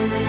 What's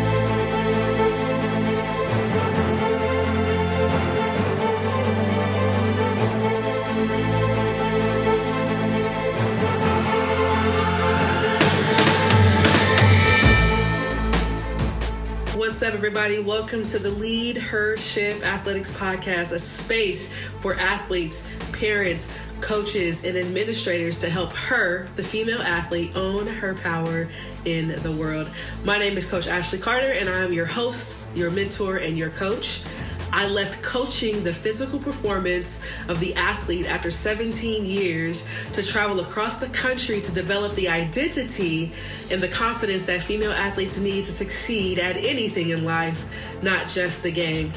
up, everybody? Welcome to the LeadHership Athletics Podcast, a space for athletes, parents, coaches, and administrators to help her, the female athlete, own her power in the world. My name is Coach Ashley Carter, and I'm your host, your mentor, and your coach. I left coaching the physical performance of the athlete after 17 years to travel across the country to develop the identity and the confidence that female athletes need to succeed at anything in life, not just the game.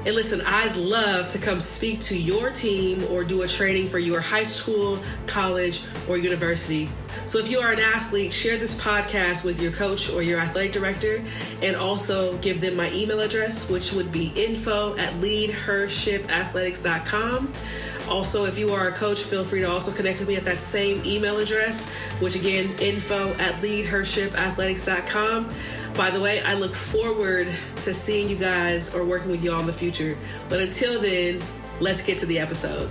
And listen, I'd love to come speak to your team or do a training for your high school, college, or university. So if you are an athlete, share this podcast with your coach or your athletic director, and also give them my email address, which would be info@leadhershipathletics.com. Also, if you are a coach, feel free to also connect with me at that same email address, which again, info@leadhershipathletics.com. By the way, I look forward to seeing you guys or working with you all in the future. But until then, let's get to the episode.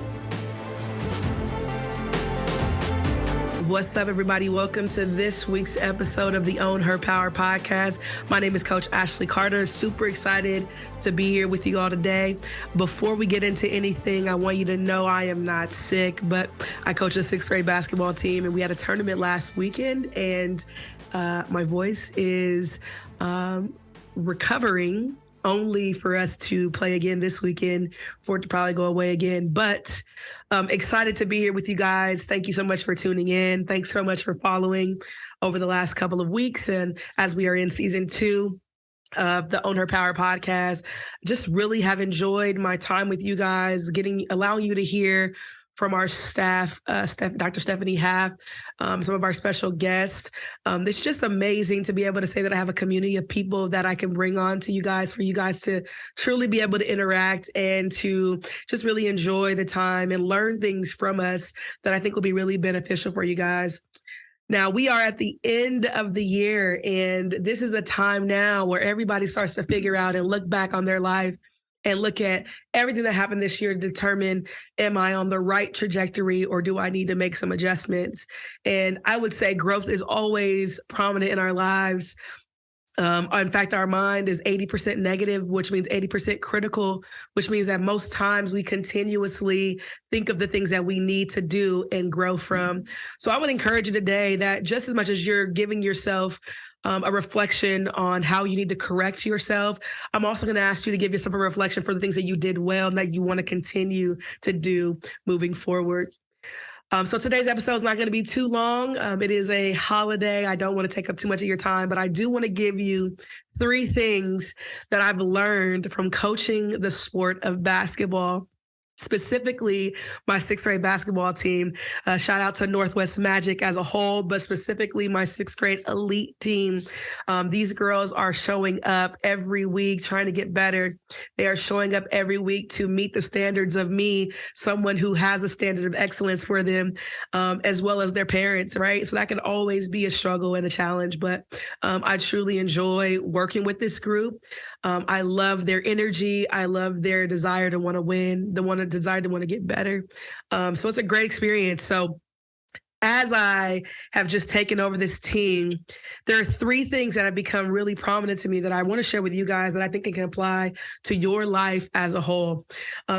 What's up, everybody? Welcome to this week's episode of the Own Her Power podcast. My name is Coach Ashley Carter. Super excited to be here with you all today. Before we get into anything, I want you to know I am not sick, but I coach a sixth grade basketball team, and we had a tournament last weekend, and my voice is recovering, only for us to play again this weekend, for it to probably go away again. But excited to be here with you guys. Thank you so much for tuning in. Thanks so much for following over the last couple of weeks. And as we are in season 2 of the Own Her Power podcast, just really have enjoyed my time with you guys, allowing you to hear from our staff, Dr. Stephanie Haff, some of our special guests. It's just amazing to be able to say that I have a community of people that I can bring on to you guys, for you guys to truly be able to interact and to just really enjoy the time and learn things from us that I think will be really beneficial for you guys. Now, we are at the end of the year, and this is a time now where everybody starts to figure out and look back on their life and look at everything that happened this year to determine, am I on the right trajectory or do I need to make some adjustments? And I would say growth is always prominent in our lives. In fact, our mind is 80% negative, which means 80% critical, which means that most times we continuously think of the things that we need to do and grow from. So I would encourage you today that just as much as you're giving yourself a reflection on how you need to correct yourself, I'm also going to ask you to give yourself a reflection for the things that you did well and that you want to continue to do moving forward. So today's episode is not going to be too long. It is a holiday. I don't want to take up too much of your time, but I do want to give you 3 things that I've learned from coaching the sport of basketball, specifically my sixth grade basketball team. Shout out to Northwest Magic as a whole, but specifically my sixth grade elite team. These girls are showing up every week trying to get better. They are showing up every week to meet the standards of me, someone who has a standard of excellence for them, as well as their parents, right? So that can always be a struggle and a challenge, but I truly enjoy working with this group. I love their energy. I love their desire to want to win, desire to want to get better. So it's a great experience. So as I have just taken over this team, there are 3 things that have become really prominent to me that I want to share with you guys that I think it can apply to your life as a whole.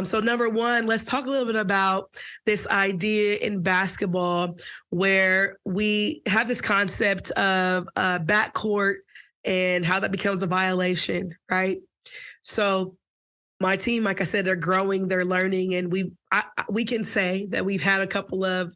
So number 1, let's talk a little bit about this idea in basketball where we have this concept of backcourt and how that becomes a violation, right? So my team, like I said, they're growing, they're learning, and we can say that we've had a couple of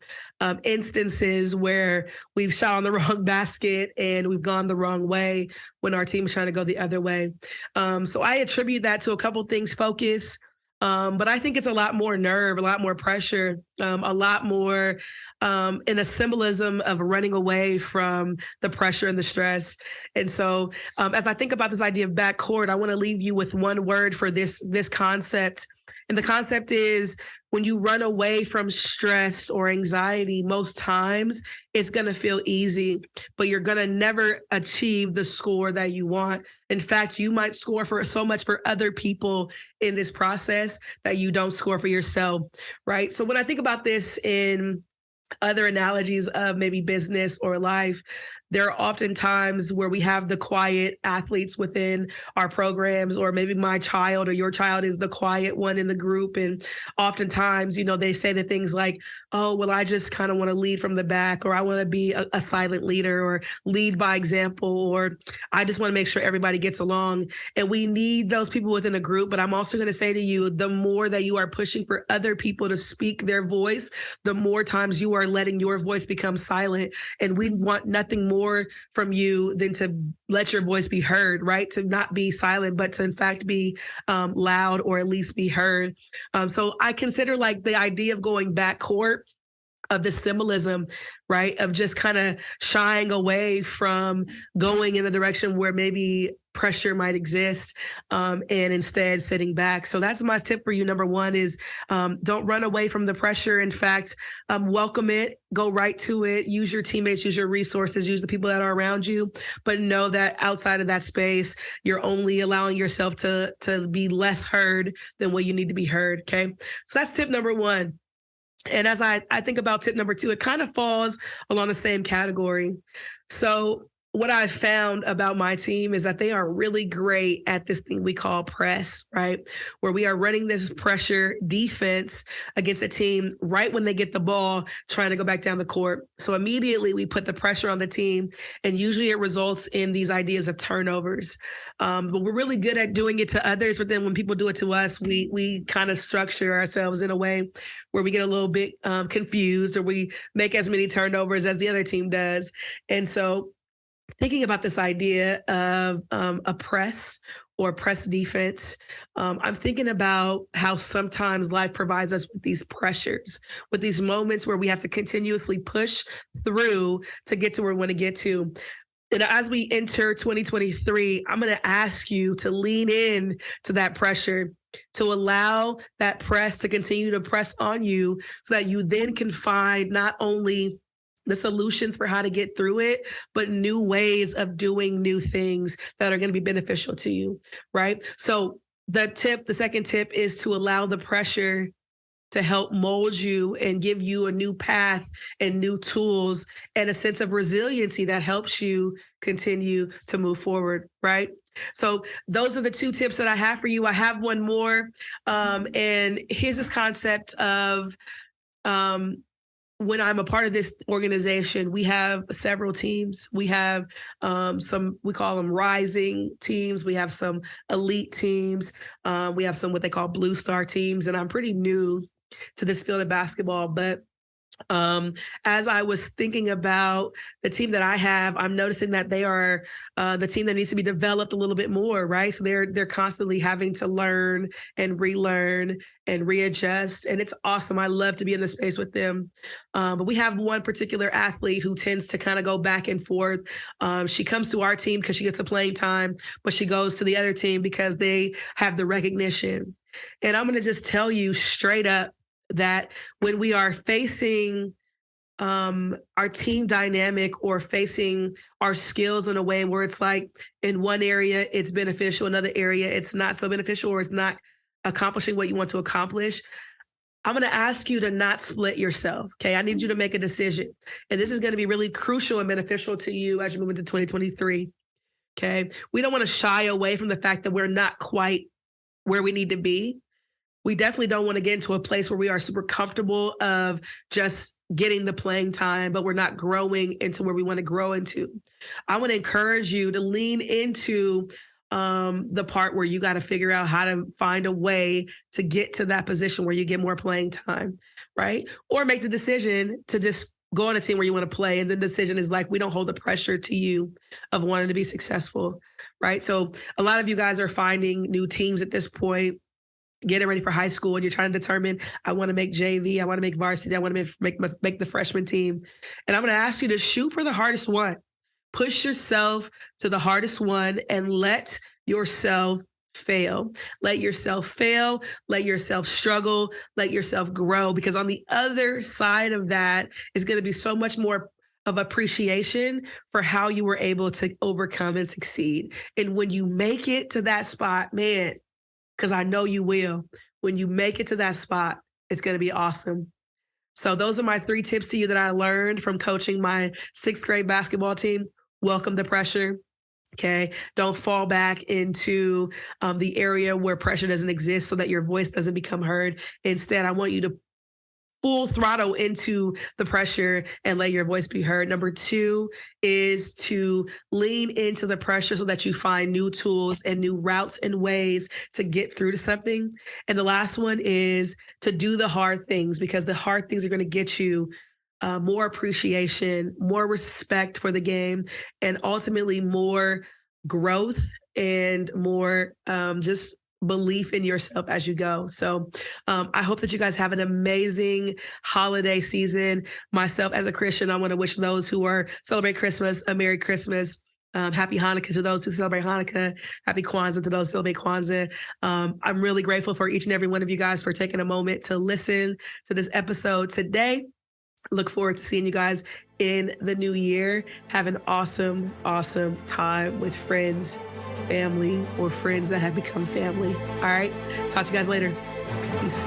instances where we've shot on the wrong basket and we've gone the wrong way when our team is trying to go the other way. So I attribute that to a couple things: focus, but I think it's a lot more nerve, a lot more pressure, a lot more in a symbolism of running away from the pressure and the stress. And so as I think about this idea of backcourt, I want to leave you with one word for this concept. And the concept is when you run away from stress or anxiety, most times it's going to feel easy, but you're going to never achieve the score that you want. In fact, you might score for so much for other people in this process that you don't score for yourself, right? So when I think about this in other analogies of maybe business or life, there are often times where we have the quiet athletes within our programs, or maybe my child or your child is the quiet one in the group. And oftentimes, they say the things like, oh, well, I just kind of want to lead from the back, or I want to be a silent leader, or lead by example, or I just want to make sure everybody gets along. And we need those people within a group. But I'm also going to say to you, the more that you are pushing for other people to speak their voice, the more times you are letting your voice become silent. And we want nothing more from you than to let your voice be heard, right? To not be silent, but to in fact be loud, or at least be heard. So I consider like the idea of going back court, of the symbolism, right? Of just kind of shying away from going in the direction where maybe pressure might exist, and instead sitting back. So that's my tip for you. Number one is don't run away from the pressure. In fact, welcome it, go right to it, use your teammates, use your resources, use the people that are around you, but know that outside of that space, you're only allowing yourself to be less heard than what you need to be heard. Okay. So that's tip number one. And as I think about tip number two, it kind of falls along the same category. So what I found about my team is that they are really great at this thing we call press, right? Where we are running this pressure defense against a team right when they get the ball, trying to go back down the court. So immediately we put the pressure on the team, and usually it results in these ideas of turnovers. But we're really good at doing it to others. But then when people do it to us, we kind of structure ourselves in a way where we get a little bit confused, or we make as many turnovers as the other team does. And so thinking about this idea of a press or press defense, I'm thinking about how sometimes life provides us with these pressures, with these moments where we have to continuously push through to get to where we want to get to. And as we enter 2023, I'm going to ask you to lean in to that pressure, to allow that press to continue to press on you, so that you then can find not only the solutions for how to get through it, but new ways of doing new things that are going to be beneficial to you, right? So the second tip is to allow the pressure to help mold you and give you a new path and new tools and a sense of resiliency that helps you continue to move forward, right? So those are the two tips that I have for you. I have one more. And here's this concept of, when I'm a part of this organization, we have several teams. We have some, we call them rising teams. We have some elite teams. We have some what they call blue star teams. And I'm pretty new to this field of basketball, but as I was thinking about the team that I have, I'm noticing that they are the team that needs to be developed a little bit more, right? So they're constantly having to learn and relearn and readjust, and it's awesome. I love to be in the space with them. But we have one particular athlete who tends to kind of go back and forth. She comes to our team because she gets the playing time, but she goes to the other team because they have the recognition. And I'm going to just tell you straight up that when we are facing our team dynamic, or facing our skills in a way where it's like in one area it's beneficial, another area it's not so beneficial, or it's not accomplishing what you want to accomplish, I'm going to ask you to not split yourself. Okay. I need you to make a decision. And this is going to be really crucial and beneficial to you as you move into 2023. Okay. We don't want to shy away from the fact that we're not quite where we need to be. We definitely don't want to get into a place where we are super comfortable of just getting the playing time, but we're not growing into where we want to grow into. I want to encourage you to lean into the part where you got to figure out how to find a way to get to that position where you get more playing time, right? Or make the decision to just go on a team where you want to play. And the decision is like, we don't hold the pressure to you of wanting to be successful, right? So a lot of you guys are finding new teams at this point, getting ready for high school, and you're trying to determine, I want to make JV, I want to make varsity, I want to make the freshman team. And I'm going to ask you to shoot for the hardest one. Push yourself to the hardest one and let yourself fail. Let yourself fail. Let yourself struggle. Let yourself grow. Because on the other side of that is going to be so much more of appreciation for how you were able to overcome and succeed. And when you make it to that spot, man, because I know you will, when you make it to that spot, it's going to be awesome. So those are my 3 tips to you that I learned from coaching my 6th grade basketball team. Welcome the pressure. Okay. Don't fall back into the area where pressure doesn't exist so that your voice doesn't become heard. Instead, I want you to full throttle into the pressure and let your voice be heard. Number 2 is to lean into the pressure so that you find new tools and new routes and ways to get through to something. And the last one is to do the hard things, because the hard things are going to get you more appreciation, more respect for the game, and ultimately more growth and more just belief in yourself as you go. So I hope that you guys have an amazing holiday season. Myself as a Christian, I want to wish those who are celebrate Christmas a Merry Christmas. Happy Hanukkah to those who celebrate Hanukkah. Happy Kwanzaa to those who celebrate Kwanzaa. I'm really grateful for each and every one of you guys for taking a moment to listen to this episode today. Look forward to seeing you guys in the new year. Have an awesome, awesome time with friends, family, or friends that have become family. All right. Talk to you guys later. Peace.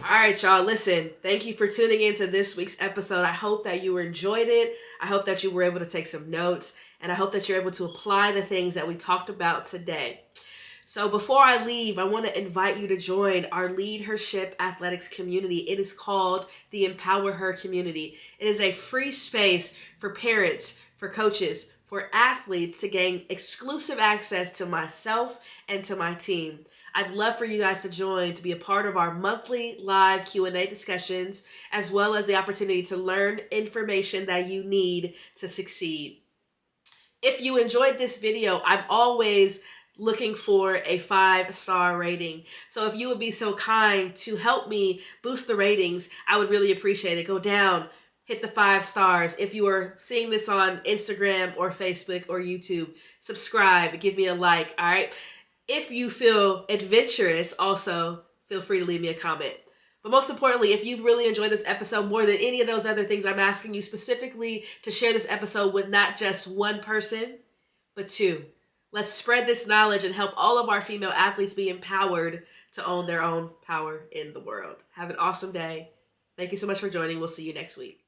All right, y'all. Listen, thank you for tuning into this week's episode. I hope that you enjoyed it. I hope that you were able to take some notes, and I hope that you're able to apply the things that we talked about today. So before I leave, I want to invite you to join our LeadHership Athletics community. It is called the Empower Her community. It is a free space for parents, for coaches, for athletes to gain exclusive access to myself and to my team. I'd love for you guys to join, to be a part of our monthly live Q&A discussions, as well as the opportunity to learn information that you need to succeed. If you enjoyed this video, I'm always looking for a 5-star rating. So if you would be so kind to help me boost the ratings, I would really appreciate it. Go down, hit the 5 stars. If you are seeing this on Instagram or Facebook or YouTube, subscribe, give me a like, all right? If you feel adventurous, also feel free to leave me a comment. But most importantly, if you've really enjoyed this episode more than any of those other things, I'm asking you specifically to share this episode with not just one person, but 2. Let's spread this knowledge and help all of our female athletes be empowered to own their own power in the world. Have an awesome day. Thank you so much for joining. We'll see you next week.